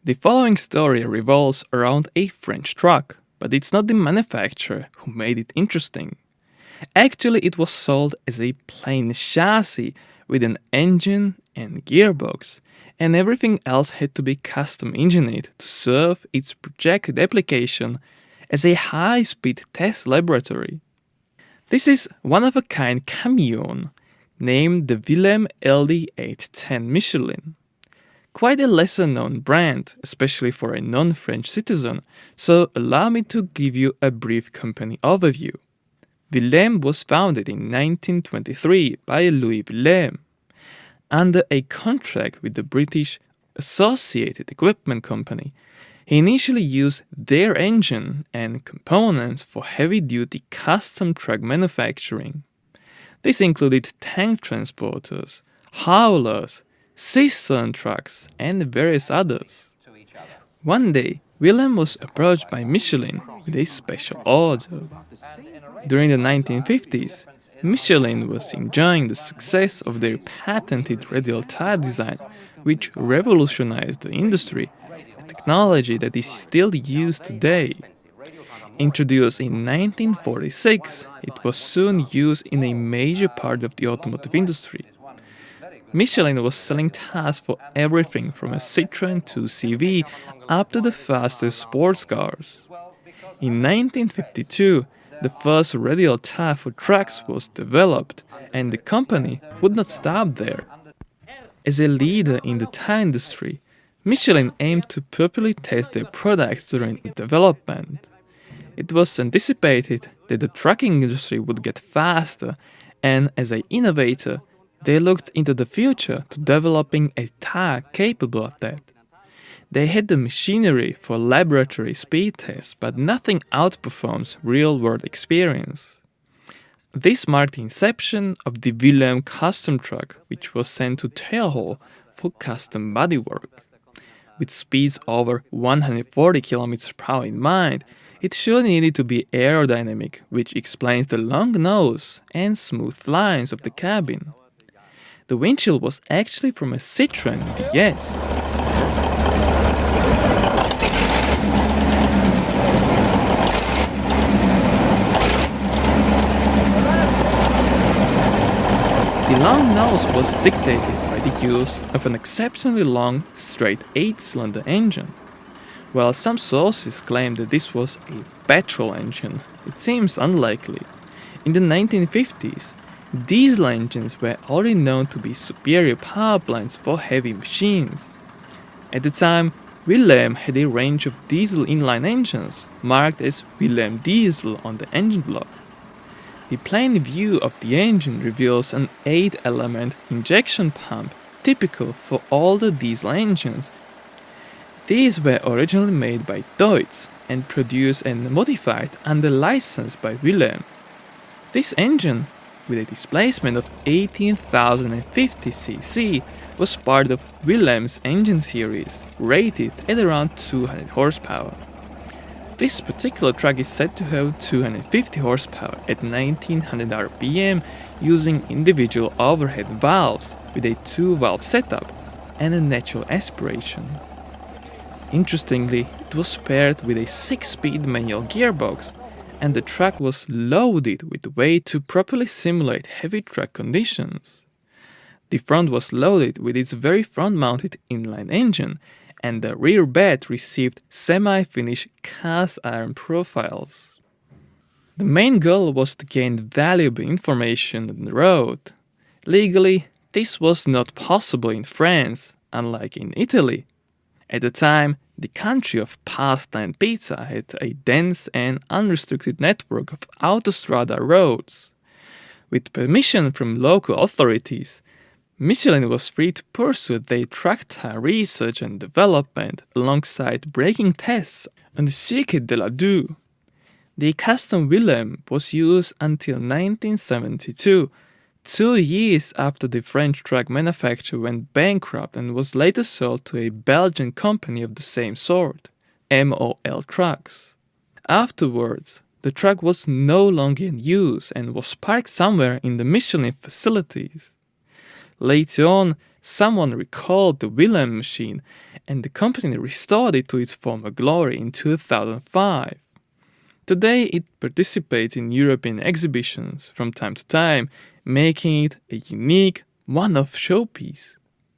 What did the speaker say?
The following story revolves around a French truck, but it's not the manufacturer who made it interesting. Actually, it was sold as a plain chassis with an engine and gearbox, and everything else had to be custom engineered to serve its projected application as a high-speed test laboratory. This is one-of-a-kind camion named the Willeme LD810 Michelin. Quite a lesser-known brand, especially for a non-French citizen, so allow me to give you a brief company overview. Willeme was founded in 1923 by Louis Willeme. Under a contract with the British Associated Equipment Company, he initially used their engine and components for heavy-duty custom truck manufacturing. This included tank transporters, haulers, cistern trucks, and various others. One day, Willeme was approached by Michelin with a special order. During the 1950s, Michelin was enjoying the success of their patented radial tire design, which revolutionized the industry, a technology that is still used today. Introduced in 1946, it was soon used in a major part of the automotive industry. Michelin was selling tires for everything from a Citroën 2CV up to the fastest sports cars. In 1952, the first radial tire for trucks was developed, and the company would not stop there. As a leader in the tire industry, Michelin aimed to properly test their products during development. It was anticipated that the trucking industry would get faster, and as an innovator, they looked into the future to developing a tire capable of that. They had the machinery for laboratory speed tests, but nothing outperforms real-world experience. This marked the inception of the Willeme custom truck, which was sent to Tyre for custom bodywork. With speeds over 140 km per hour in mind, it surely needed to be aerodynamic, which explains the long nose and smooth lines of the cabin. The windshield was actually from a Citroën DS. The long nose was dictated by the use of an exceptionally long, straight 8-cylinder engine. While some sources claim that this was a petrol engine, it seems unlikely. In the 1950s, diesel engines were already known to be superior power plants for heavy machines. At the time, Willeme had a range of diesel inline engines, marked as Willeme Diesel on the engine block. The plain view of the engine reveals an 8-element injection pump, typical for all the diesel engines. These were originally made by Deutz and produced and modified under license by Willeme. This engine, with a displacement of 18,050 cc, was part of Willeme's engine series, rated at around 200 horsepower. This particular truck is said to have 250 horsepower at 1900 rpm using individual overhead valves with a 2-valve setup and a natural aspiration. Interestingly, it was paired with a 6-speed manual gearbox, and the truck was loaded with weight to properly simulate heavy truck conditions. The front was loaded with its very front-mounted inline engine, and the rear bed received semi-finished cast iron profiles. The main goal was to gain valuable information on the road. Legally, this was not possible in France, unlike in Italy. At the time, the country of pasta and pizza had a dense and unrestricted network of autostrada roads. With permission from local authorities, Michelin was free to pursue their truck tire research and development alongside braking tests on the Circuit de la Deux. The custom Willeme was used until 1972, 2 years after the French truck manufacturer went bankrupt and was later sold to a Belgian company of the same sort, MOL Trucks. Afterwards, the truck was no longer in use and was parked somewhere in the Michelin facilities. Later on, Someone recalled the Willeme machine, and the company restored it to its former glory in 2005. Today it participates in European exhibitions from time to time, making it a unique, one-off showpiece.